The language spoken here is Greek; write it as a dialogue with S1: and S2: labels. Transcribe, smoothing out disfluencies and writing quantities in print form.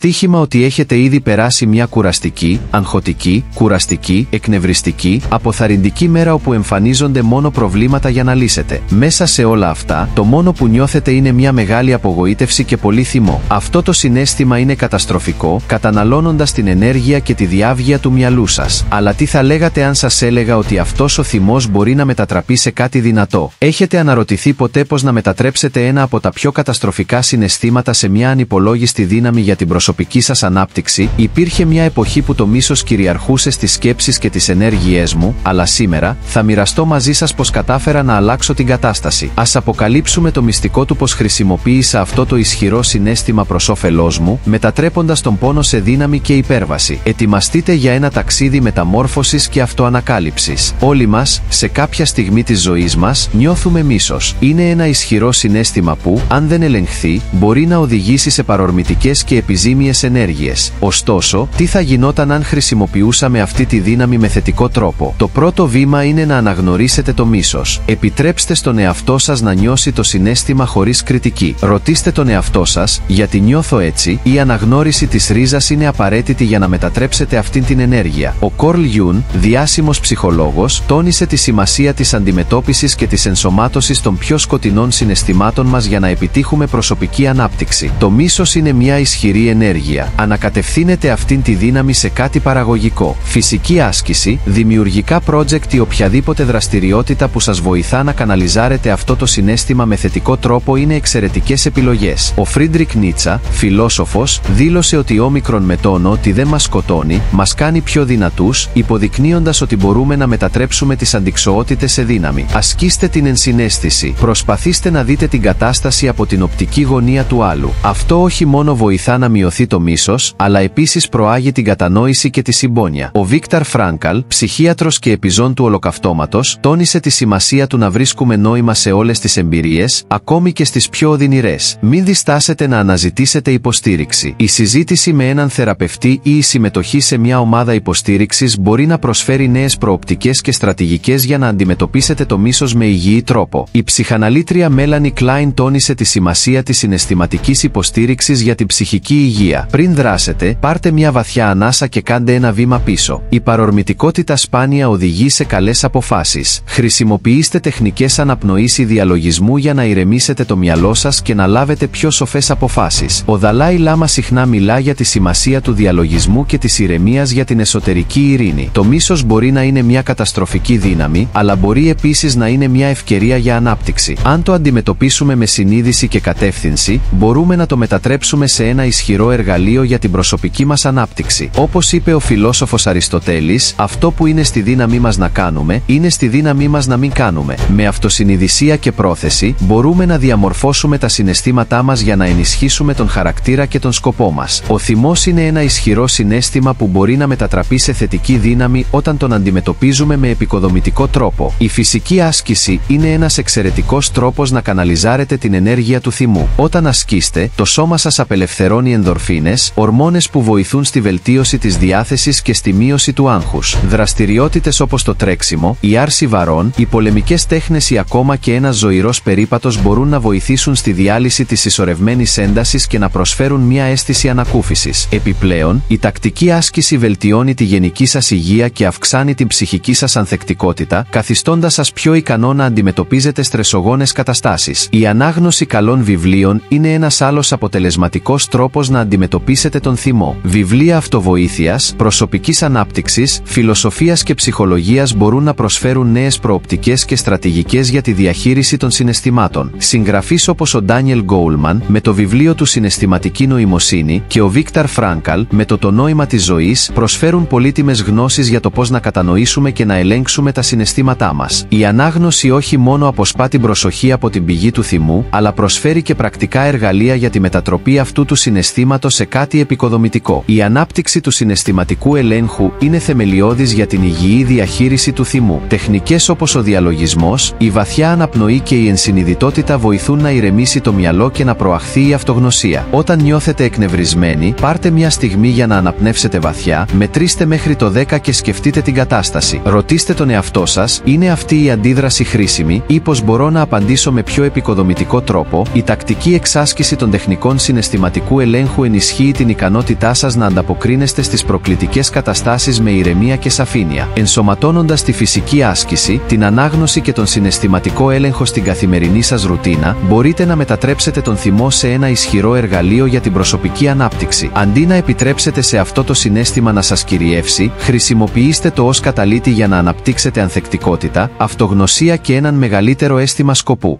S1: Στοίχημα ότι έχετε ήδη περάσει μια κουραστική, αγχωτική, κουραστική, εκνευριστική, αποθαρρυντική μέρα όπου εμφανίζονται μόνο προβλήματα για να λύσετε. Μέσα σε όλα αυτά, το μόνο που νιώθετε είναι μια μεγάλη απογοήτευση και πολύ θυμό. Αυτό το συναίσθημα είναι καταστροφικό, καταναλώνοντας την ενέργεια και τη διάβγεια του μυαλού σας. Αλλά τι θα λέγατε αν σας έλεγα ότι αυτός ο θυμός μπορεί να μετατραπεί σε κάτι δυνατό? Έχετε αναρωτηθεί ποτέ πώς να μετατρέψετε ένα από τα πιο καταστροφικά συναισθήματα σε μια ανυπολόγιστη δύναμη για την προσωπική σας ανάπτυξη? Υπήρχε μια εποχή που το μίσος κυριαρχούσε στις σκέψεις και τις ενέργειές μου, αλλά σήμερα θα μοιραστώ μαζί σας πώς κατάφερα να αλλάξω την κατάσταση. Ας αποκαλύψουμε το μυστικό του πώς χρησιμοποίησα αυτό το ισχυρό συναίσθημα προς όφελός μου, μετατρέποντας τον πόνο σε δύναμη και υπέρβαση. Ετοιμαστείτε για ένα ταξίδι μεταμόρφωσης και αυτοανακάλυψης. Όλοι μας, σε κάποια στιγμή της ζωής μας, νιώθουμε μίσος. Είναι ένα ισχυρό συναίσθημα που, αν δεν ελεγχθεί, μπορεί να οδηγήσει σε παρορμητικές και επιζήμιες ενέργειες. Ωστόσο, τι θα γινόταν αν χρησιμοποιούσαμε αυτή τη δύναμη με θετικό τρόπο? Το πρώτο βήμα είναι να αναγνωρίσετε το μίσος. Επιτρέψτε στον εαυτό σας να νιώσει το συναίσθημα χωρίς κριτική. Ρωτήστε τον εαυτό σας, γιατί νιώθω έτσι? Η αναγνώριση της ρίζας είναι απαραίτητη για να μετατρέψετε αυτήν την ενέργεια. Ο Κορλ Γιούν, διάσημος ψυχολόγος, τόνισε τη σημασία της αντιμετώπισης και της ενσωμάτωσης των πιο σκοτεινών συναισθημάτων μας για να επιτύχουμε προσωπική ανάπτυξη. Το μίσος είναι μια ισχυρή ενέργεια. Ανακατευθύνετε αυτήν τη δύναμη σε κάτι παραγωγικό. Φυσική άσκηση, δημιουργικά project ή οποιαδήποτε δραστηριότητα που σας βοηθά να καναλιζάρετε αυτό το συναίσθημα με θετικό τρόπο είναι εξαιρετικές επιλογές. Ο Φρίντρικ Νίτσα, φιλόσοφος, δήλωσε ότι όμικρον με τόνο ότι δεν μας σκοτώνει, μας κάνει πιο δυνατούς, υποδεικνύοντας ότι μπορούμε να μετατρέψουμε τις αντιξοότητες σε δύναμη. Ασκήστε την ενσυναίσθηση. Προσπαθήστε να δείτε την κατάσταση από την οπτική γωνία του άλλου. Αυτό όχι μόνο βοηθά να μειωθεί το μίσος, αλλά επίσης προάγει την κατανόηση και τη συμπόνια. Ο Βίκτορ Φράνκαλ, ψυχίατρος και επιζών του ολοκαυτώματος, τόνισε τη σημασία του να βρίσκουμε νόημα σε όλες τις εμπειρίες, ακόμη και στις πιο οδυνηρές. Μην διστάσετε να αναζητήσετε υποστήριξη. Η συζήτηση με έναν θεραπευτή ή η συμμετοχή σε μια ομάδα υποστήριξης μπορεί να προσφέρει νέες προοπτικές και στρατηγικές για να αντιμετωπίσετε το μίσος με υγιή τρόπο. Η ψυχαναλήτρια Μέλανι Κλάιν τόνισε τη σημασία της συναισθηματικής υποστήριξης για την ψυχική υγεία. Πριν δράσετε, πάρτε μια βαθιά ανάσα και κάντε ένα βήμα πίσω. Η παρορμητικότητα σπάνια οδηγεί σε καλές αποφάσεις. Χρησιμοποιήστε τεχνικές αναπνοής ή διαλογισμού για να ηρεμήσετε το μυαλό σας και να λάβετε πιο σοφές αποφάσεις. Ο Δαλάι Λάμα συχνά μιλά για τη σημασία του διαλογισμού και της ηρεμίας για την εσωτερική ειρήνη. Το μίσος μπορεί να είναι μια καταστροφική δύναμη, αλλά μπορεί επίσης να είναι μια ευκαιρία για ανάπτυξη. Αν το αντιμετωπίσουμε με συνείδηση και κατεύθυνση, μπορούμε να το μετατρέψουμε σε ένα ισχυρό εργαλείο για την προσωπική μας ανάπτυξη. Όπως είπε ο φιλόσοφος Αριστοτέλης, αυτό που είναι στη δύναμή μας να κάνουμε, είναι στη δύναμή μας να μην κάνουμε. Με αυτοσυνειδησία και πρόθεση, μπορούμε να διαμορφώσουμε τα συναισθήματά μας για να ενισχύσουμε τον χαρακτήρα και τον σκοπό μας. Ο θυμός είναι ένα ισχυρό συναίσθημα που μπορεί να μετατραπεί σε θετική δύναμη όταν τον αντιμετωπίζουμε με επικοδομητικό τρόπο. Η φυσική άσκηση είναι ένας εξαιρετικός τρόπος να καναλιζάρετε την ενέργεια του θυμού. Όταν ασκείστε, το σώμα σας απελευθερώνει ενδορφίνες, ορμόνες που βοηθούν στη βελτίωση της διάθεσης και στη μείωση του άγχους. Δραστηριότητες όπως το τρέξιμο, η άρση βαρών, οι πολεμικές τέχνες ή ακόμα και ένας ζωηρός περίπατος μπορούν να βοηθήσουν στη διάλυση της συσσωρευμένης έντασης και να προσφέρουν μια αίσθηση ανακούφισης. Επιπλέον, η τακτική άσκηση βελτιώνει τη γενική σας υγεία και αυξάνει την ψυχική σας ανθεκτικότητα, καθιστώντας σας πιο ικανό να αντιμετωπίζετε στρεσογόνες καταστάσεις. Η ανάγνωση καλών βιβλίων είναι ένας άλλος αποτελεσματικός τρόπος να αντιμετωπίσετε τον θυμό. Βιβλία αυτοβοήθειας, προσωπικής ανάπτυξης, φιλοσοφίας και ψυχολογίας μπορούν να προσφέρουν νέες προοπτικές και στρατηγικές για τη διαχείριση των συναισθημάτων. Συγγραφείς όπως ο Ντάνιελ Γκόουλμαν με το βιβλίο του «Συναισθηματική νοημοσύνη» και ο Βίκτορ Φράνκαλ με το νόημα της ζωής προσφέρουν πολύτιμες γνώσεις για το πώς να κατανοήσουμε και να ελέγξουμε τα συναισθήματά μας. Η ανάγνωση όχι μόνο αποσπά την προσοχή από την πηγή του θυμού, αλλά προσφέρει και πρακτικά εργαλεία για τη μετατροπή αυτού του συναισθήματος σε κάτι επικοδομητικό. Η ανάπτυξη του συναισθηματικού ελέγχου είναι θεμελιώδης για την υγιή διαχείριση του θυμού. Τεχνικές όπως ο διαλογισμός, η βαθιά αναπνοή και η ενσυνειδητότητα βοηθούν να ηρεμήσει το μυαλό και να προαχθεί η αυτογνωσία. Όταν νιώθετε εκνευρισμένοι, πάρτε μια στιγμή για να αναπνεύσετε βαθιά, μετρήστε μέχρι το 10 και σκεφτείτε την κατάσταση. Ρωτήστε τον εαυτό σας, είναι αυτή η αντίδραση χρήσιμη ή πώς μπορώ να απαντήσω με πιο επικοδομητικό τρόπο? Η τακτική εξάσκηση των τεχνικών συναισθηματικού ελέγχου ενισχύει την ικανότητά σας να ανταποκρίνεστε στις προκλητικές καταστάσεις με ηρεμία και σαφήνεια. Ενσωματώνοντας τη φυσική άσκηση, την ανάγνωση και τον συναισθηματικό έλεγχο στην καθημερινή σας ρουτίνα, μπορείτε να μετατρέψετε τον θυμό σε ένα ισχυρό εργαλείο για την προσωπική ανάπτυξη. Αντί να επιτρέψετε σε αυτό το συναίσθημα να σας κυριεύσει, χρησιμοποιήστε το ως καταλήτη για να αναπτύξετε ανθεκτικότητα, αυτογνωσία και έναν μεγαλύτερο αίσθημα σκοπού.